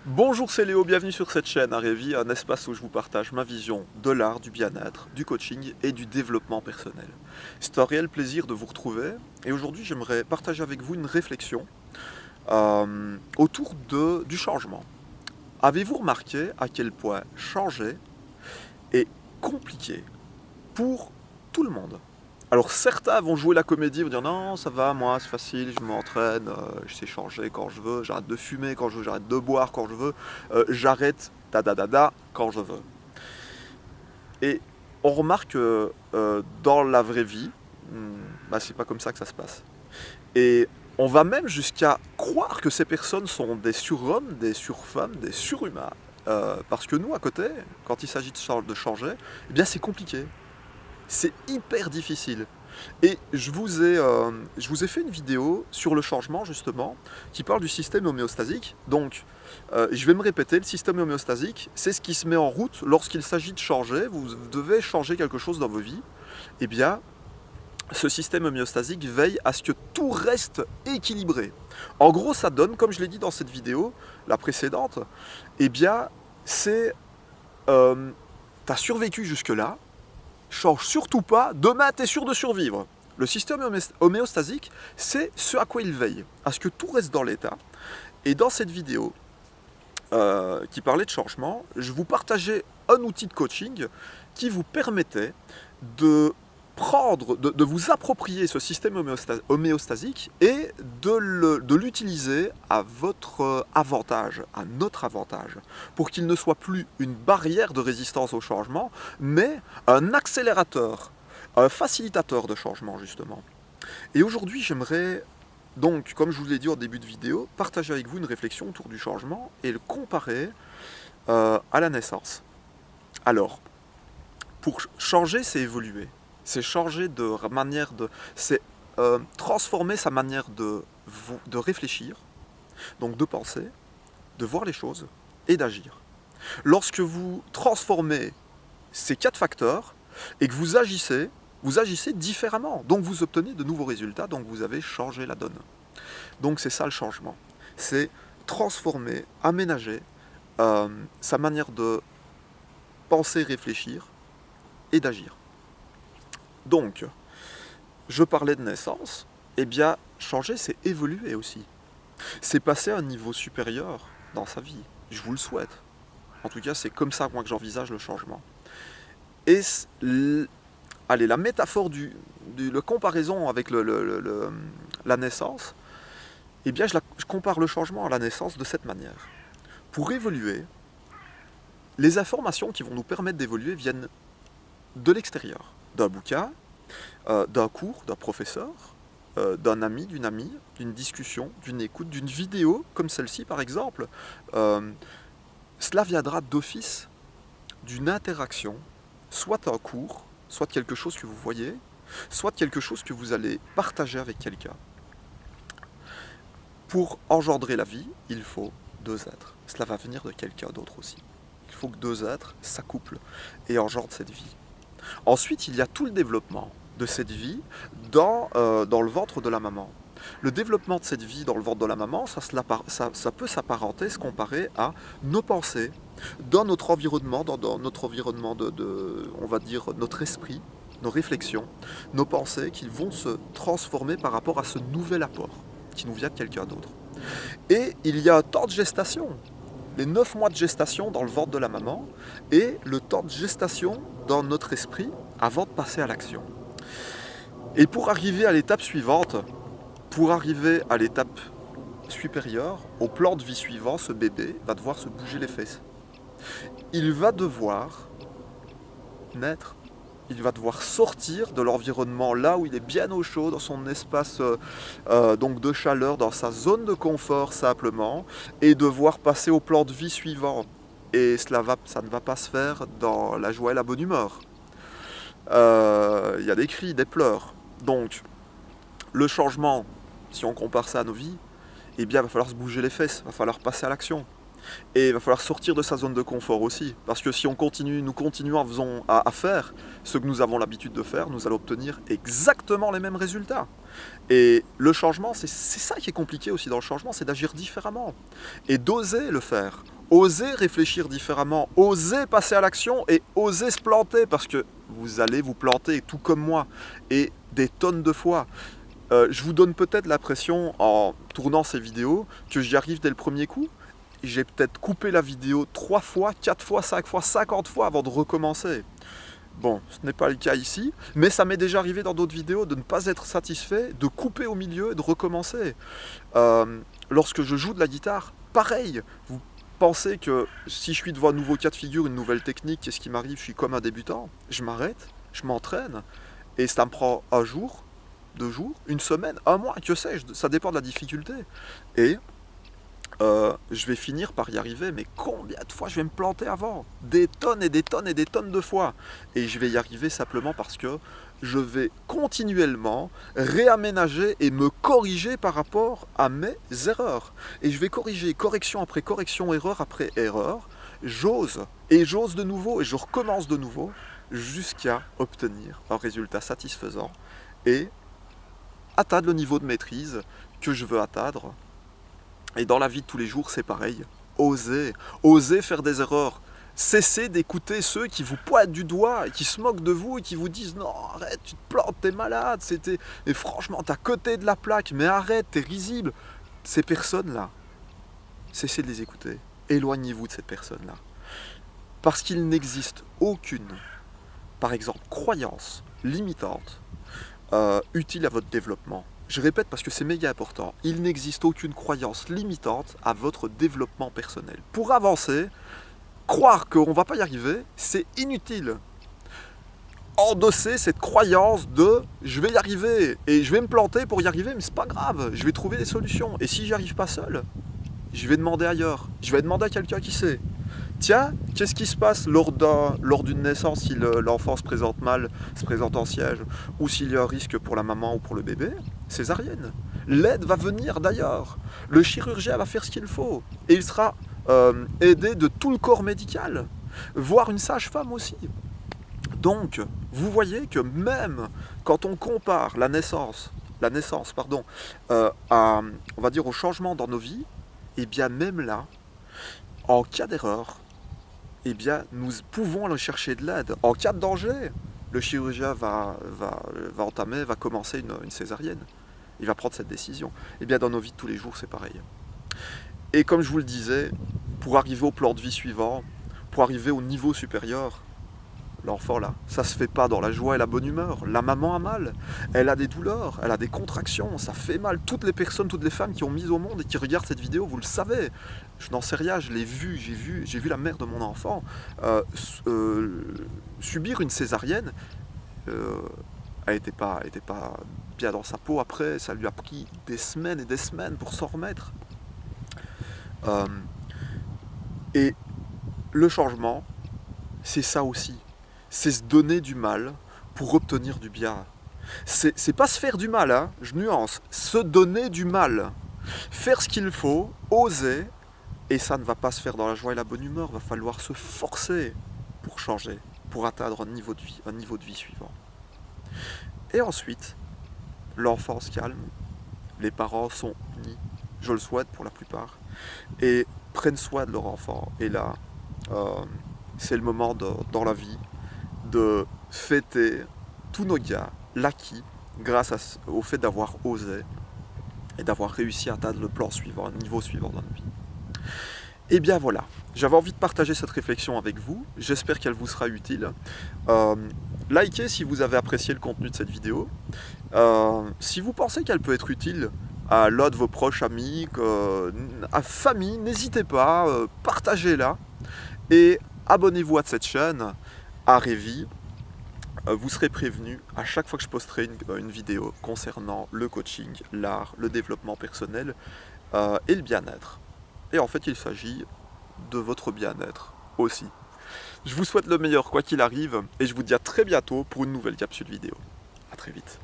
Bonjour, c'est Léo, bienvenue sur cette chaîne Arévi, un espace où je vous partage ma vision de l'art, du bien-être, du coaching et du développement personnel. C'est un réel plaisir de vous retrouver et aujourd'hui j'aimerais partager avec vous une réflexion autour du changement. Avez-vous remarqué à quel point changer est compliqué pour tout le monde? Alors certains vont jouer la comédie, vont dire non ça va, moi c'est facile, je m'entraîne, je sais changer quand je veux, j'arrête de fumer quand je veux, j'arrête de boire quand je veux, j'arrête da da da da quand je veux. Et on remarque que dans la vraie vie, bah, c'est pas comme ça que ça se passe. Et on va même jusqu'à croire que ces personnes sont des surhommes, des surfemmes, des surhumains. Parce que nous, à côté, quand il s'agit de changer, eh bien c'est compliqué. C'est hyper difficile. Et je vous ai fait une vidéo sur le changement, justement, qui parle du système homéostasique. Donc, je vais me répéter, le système homéostasique, c'est ce qui se met en route lorsqu'il s'agit de changer. Vous devez changer quelque chose dans vos vies. Eh bien, ce système homéostasique veille à ce que tout reste équilibré. En gros, ça donne, comme je l'ai dit dans cette vidéo, la précédente, eh bien, c'est... t'as survécu jusque-là, change surtout pas, demain tu es sûr de survivre. Le système homéostasique, c'est ce à quoi il veille, à ce que tout reste dans l'état. Et dans cette vidéo, qui parlait de changement, je vous partageais un outil de coaching qui vous permettait de vous approprier ce système homéostasique et de l'utiliser à votre avantage, à notre avantage, pour qu'il ne soit plus une barrière de résistance au changement, mais un accélérateur, un facilitateur de changement justement. Et aujourd'hui, j'aimerais donc, comme je vous l'ai dit au début de vidéo, partager avec vous une réflexion autour du changement et le comparer à la naissance. Alors, pour changer, c'est évoluer. C'est changer de manière de... C'est transformer sa manière de réfléchir, donc de penser, de voir les choses et d'agir. Lorsque vous transformez ces quatre facteurs et que vous agissez différemment. Donc vous obtenez de nouveaux résultats, donc vous avez changé la donne. Donc c'est ça le changement. C'est transformer, aménager sa manière de penser, réfléchir et d'agir. Donc, je parlais de naissance, eh bien, changer, c'est évoluer aussi. C'est passer à un niveau supérieur dans sa vie. Je vous le souhaite. En tout cas, c'est comme ça moi que j'envisage le changement. Et allez, la métaphore la comparaison avec la naissance, eh bien, je compare le changement à la naissance de cette manière. Pour évoluer, les informations qui vont nous permettre d'évoluer viennent de l'extérieur, d'un bouquin, d'un cours, d'un professeur, d'un ami, d'une amie, d'une discussion, d'une écoute, d'une vidéo, comme celle-ci par exemple. Cela viendra d'office d'une interaction, soit un cours, soit quelque chose que vous voyez, soit quelque chose que vous allez partager avec quelqu'un. Pour engendrer la vie, il faut deux êtres. Cela va venir de quelqu'un d'autre aussi. Il faut que deux êtres s'accouplent et engendrent cette vie. Ensuite, il y a tout le développement de cette vie dans le ventre de la maman. Le développement de cette vie dans le ventre de la maman, ça peut s'apparenter, se comparer à nos pensées, dans notre environnement, dans notre environnement on va dire, notre esprit, nos réflexions, nos pensées qui vont se transformer par rapport à ce nouvel apport qui nous vient de quelqu'un d'autre. Et il y a un temps de gestation, les 9 mois de gestation dans le ventre de la maman et le temps de gestation dans notre esprit avant de passer à l'action. Et pour arriver à l'étape suivante, pour arriver à l'étape supérieure, au plan de vie suivant, ce bébé va devoir se bouger les fesses. Il va devoir naître, il va devoir sortir de l'environnement là où il est bien au chaud, dans son espace donc de chaleur, dans sa zone de confort simplement, et devoir passer au plan de vie suivant. Et ça ne va pas se faire dans la joie et la bonne humeur. Il y a des cris, des pleurs. Donc, le changement, si on compare ça à nos vies, eh bien, il va falloir se bouger les fesses, il va falloir passer à l'action. Et il va falloir sortir de sa zone de confort aussi. Parce que si nous continuons à faire ce que nous avons l'habitude de faire, nous allons obtenir exactement les mêmes résultats. Et le changement, c'est ça qui est compliqué aussi dans le changement, c'est d'agir différemment. Et d'oser le faire. Osez réfléchir différemment, osez passer à l'action et osez se planter parce que vous allez vous planter tout comme moi et des tonnes de fois. Je vous donne peut-être l'impression en tournant ces vidéos que j'y arrive dès le premier coup. J'ai peut-être coupé la vidéo 3 fois, 4 fois, 5 fois, 50 fois avant de recommencer. Bon, ce n'est pas le cas ici, mais ça m'est déjà arrivé dans d'autres vidéos de ne pas être satisfait, de couper au milieu et de recommencer. Lorsque je joue de la guitare, pareil. Vous pensez que si je suis devant un nouveau cas de figure, une nouvelle technique, qu'est-ce qui m'arrive? Je suis comme un débutant, je m'arrête, je m'entraîne, et ça me prend un jour, 2 jours, une semaine, un mois, que sais-je, ça dépend de la difficulté. Et je vais finir par y arriver, mais combien de fois je vais me planter avant? Des tonnes et des tonnes et des tonnes de fois. Et je vais y arriver simplement parce que je vais continuellement réaménager et me corriger par rapport à mes erreurs. Et je vais corriger correction après correction, erreur après erreur. J'ose, et j'ose de nouveau, et je recommence de nouveau, jusqu'à obtenir un résultat satisfaisant et atteindre le niveau de maîtrise que je veux atteindre. Et dans la vie de tous les jours, c'est pareil. Osez, osez faire des erreurs. Cessez d'écouter ceux qui vous pointent du doigt et qui se moquent de vous et qui vous disent non, arrête, tu te plantes, t'es malade, et franchement, t'es à côté de la plaque, mais arrête, t'es risible. Ces personnes-là, cessez de les écouter. Éloignez-vous de cette personne-là. Parce qu'il n'existe aucune, par exemple, croyance limitante, utile à votre développement. Je répète parce que c'est méga important, il n'existe aucune croyance limitante à votre développement personnel. Pour avancer, croire qu'on ne va pas y arriver, c'est inutile. Endosser cette croyance de je vais y arriver et je vais me planter pour y arriver, mais c'est pas grave, je vais trouver des solutions. Et si j'y arrive pas seul, je vais demander ailleurs, je vais demander à quelqu'un qui sait. Tiens, qu'est-ce qui se passe lors d'une naissance si l'enfant se présente mal, se présente en siège, ou s'il y a un risque pour la maman ou pour le bébé? Césarienne. L'aide va venir d'ailleurs. Le chirurgien va faire ce qu'il faut. Et il sera aidé de tout le corps médical, voire une sage-femme aussi. Donc, vous voyez que même quand on compare la naissance, on va dire, au changement dans nos vies, et bien même là, en cas d'erreur, eh bien, nous pouvons aller chercher de l'aide. En cas de danger, le chirurgien va commencer une césarienne. Il va prendre cette décision. Eh bien, dans nos vies de tous les jours, c'est pareil. Et comme je vous le disais, pour arriver au plan de vie suivant, pour arriver au niveau supérieur, l'enfant là, ça se fait pas dans la joie et la bonne humeur. La maman a mal, elle a des douleurs, elle a des contractions, ça fait mal. Toutes les personnes, toutes les femmes qui ont mis au monde et qui regardent cette vidéo, vous le savez. Je n'en sais rien, je l'ai vu, j'ai vu la mère de mon enfant subir une césarienne. Elle n'était pas bien dans sa peau après, ça lui a pris des semaines et des semaines pour s'en remettre. Et le changement, c'est ça aussi. C'est se donner du mal pour obtenir du bien. C'est pas se faire du mal, hein, je nuance. Se donner du mal. Faire ce qu'il faut, oser, et ça ne va pas se faire dans la joie et la bonne humeur. Il va falloir se forcer pour changer, pour atteindre un niveau de vie suivant. Et ensuite, l'enfant se calme, les parents sont unis, je le souhaite pour la plupart, et prennent soin de leur enfant. Et là, c'est le moment dans la vie de fêter tous nos gains, l'acquis, grâce au fait d'avoir osé et d'avoir réussi à atteindre le plan suivant, le niveau suivant dans notre vie. Et bien voilà, j'avais envie de partager cette réflexion avec vous, j'espère qu'elle vous sera utile. Likez si vous avez apprécié le contenu de cette vidéo. Si vous pensez qu'elle peut être utile à l'un de vos proches amis, à famille, n'hésitez pas, partagez-la. Et abonnez-vous à cette chaîne, à Révi. Vous serez prévenu à chaque fois que je posterai une vidéo concernant le coaching, l'art, le développement personnel et le bien-être. Et en fait, il s'agit de votre bien-être aussi. Je vous souhaite le meilleur quoi qu'il arrive et je vous dis à très bientôt pour une nouvelle capsule vidéo. A très vite.